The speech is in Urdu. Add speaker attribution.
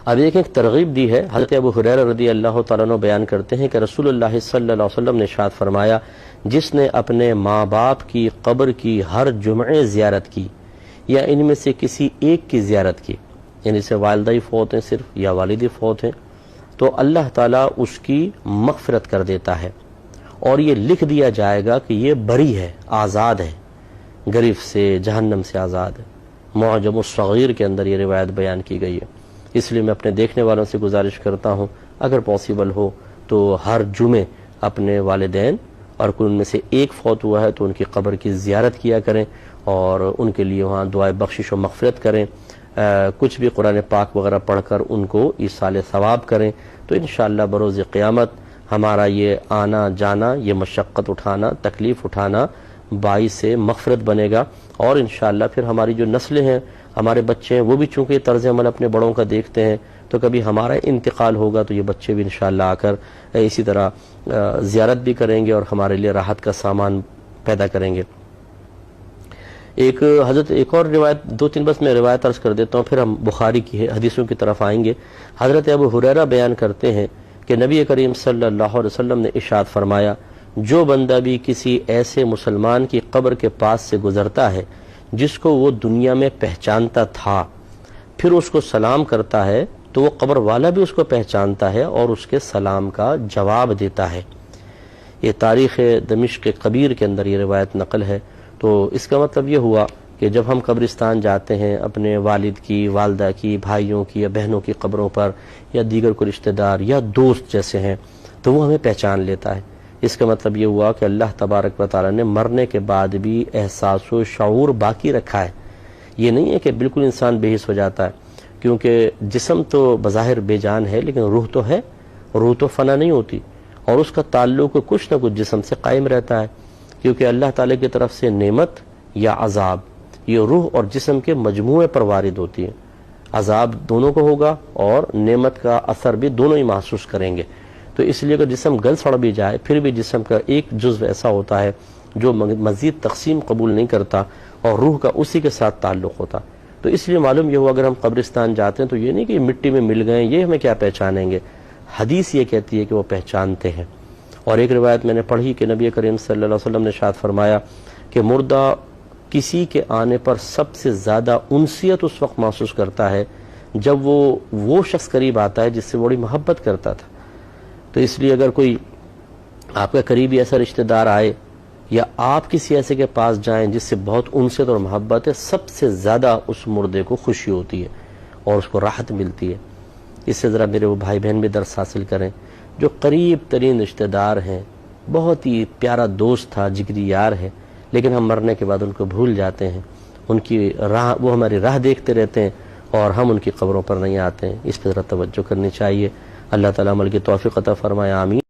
Speaker 1: اب ایک ترغیب دی ہے. حضرت ابو ہریرہ رضی اللہ تعالیٰ عنہ بیان کرتے ہیں کہ رسول اللہ صلی اللہ علیہ وسلم نے ارشاد فرمایا، جس نے اپنے ماں باپ کی قبر کی ہر جمعے زیارت کی یا ان میں سے کسی ایک کی زیارت کی، یعنی سے والدہ ہی فوت ہیں صرف یا والدی فوت ہیں، تو اللہ تعالیٰ اس کی مغفرت کر دیتا ہے اور یہ لکھ دیا جائے گا کہ یہ بری ہے، آزاد ہے، گرفت سے، جہنم سے آزاد ہے. معجم الصغیر کے اندر یہ روایت بیان کی گئی ہے. اس لیے میں اپنے دیکھنے والوں سے گزارش کرتا ہوں اگر پاسبل ہو تو ہر جمعے اپنے والدین اور کوئی ان میں سے ایک فوت ہوا ہے تو ان کی قبر کی زیارت کیا کریں اور ان کے لیے وہاں دعائے بخشش و مغفرت کریں. کچھ بھی قرآن پاک وغیرہ پڑھ کر ان کو ایصال ثواب کریں تو انشاءاللہ بروز قیامت ہمارا یہ آنا جانا، یہ مشقت اٹھانا، تکلیف اٹھانا باعث مغفرت بنے گا. اور انشاءاللہ پھر ہماری جو نسلیں ہیں، ہمارے بچے ہیں، وہ بھی چونکہ طرز عمل اپنے بڑوں کا دیکھتے ہیں تو کبھی ہمارا انتقال ہوگا تو یہ بچے بھی انشاءاللہ آ کر اسی طرح زیارت بھی کریں گے اور ہمارے لیے راحت کا سامان پیدا کریں گے. ایک اور روایت، دو تین بس میں روایت عرض کر دیتا ہوں پھر ہم بخاری کی حدیثوں کی طرف آئیں گے. حضرت ابو ہریرہ بیان کرتے ہیں کہ نبی کریم صلی اللہ علیہ وسلم نے ارشاد فرمایا، جو بندہ بھی کسی ایسے مسلمان کی قبر کے پاس سے گزرتا ہے جس کو وہ دنیا میں پہچانتا تھا، پھر اس کو سلام کرتا ہے تو وہ قبر والا بھی اس کو پہچانتا ہے اور اس کے سلام کا جواب دیتا ہے. یہ تاریخ دمشق کبیر کے اندر یہ روایت نقل ہے. تو اس کا مطلب یہ ہوا کہ جب ہم قبرستان جاتے ہیں اپنے والد کی، والدہ کی، بھائیوں کی یا بہنوں کی قبروں پر یا دیگر کوئی رشتہ دار یا دوست جیسے ہیں تو وہ ہمیں پہچان لیتا ہے. اس کا مطلب یہ ہوا کہ اللہ تبارک و تعالیٰ نے مرنے کے بعد بھی احساس و شعور باقی رکھا ہے. یہ نہیں ہے کہ بالکل انسان بے حس ہو جاتا ہے، کیونکہ جسم تو بظاہر بے جان ہے لیکن روح تو ہے، روح تو فنا نہیں ہوتی اور اس کا تعلق کچھ نہ کچھ جسم سے قائم رہتا ہے. کیونکہ اللہ تعالیٰ کی طرف سے نعمت یا عذاب یہ روح اور جسم کے مجموعے پر وارد ہوتی ہے. عذاب دونوں کو ہوگا اور نعمت کا اثر بھی دونوں ہی محسوس کریں گے. تو اس لیے اگر جسم گل سڑ بھی جائے پھر بھی جسم کا ایک جزو ایسا ہوتا ہے جو مزید تقسیم قبول نہیں کرتا اور روح کا اسی کے ساتھ تعلق ہوتا. تو اس لیے معلوم یہ ہوا اگر ہم قبرستان جاتے ہیں تو یہ نہیں کہ مٹی میں مل گئے یہ ہمیں کیا پہچانیں گے، حدیث یہ کہتی ہے کہ وہ پہچانتے ہیں. اور ایک روایت میں نے پڑھی کہ نبی کریم صلی اللہ علیہ وسلم نے ارشاد فرمایا کہ مردہ کسی کے آنے پر سب سے زیادہ انسیت اس وقت محسوس کرتا ہے جب وہ شخص قریب آتا ہے جس سے بڑی محبت کرتا تھا. تو اس لیے اگر کوئی آپ کا قریبی ایسا رشتہ دار آئے یا آپ کسی ایسے کے پاس جائیں جس سے بہت انست اور محبت ہے، سب سے زیادہ اس مردے کو خوشی ہوتی ہے اور اس کو راحت ملتی ہے. اس سے ذرا میرے وہ بھائی بہن بھی درس حاصل کریں جو قریب ترین رشتہ دار ہیں، بہت ہی پیارا دوست تھا، جگری یار ہے، لیکن ہم مرنے کے بعد ان کو بھول جاتے ہیں، ان کی راہ، وہ ہماری راہ دیکھتے رہتے ہیں اور ہم ان کی قبروں پر نہیں آتے ہیں. اس پہ ذرا توجہ کرنی چاہیے. اللہ تعالیٰ عمل کی توفیق عطا فرمائے، آمین.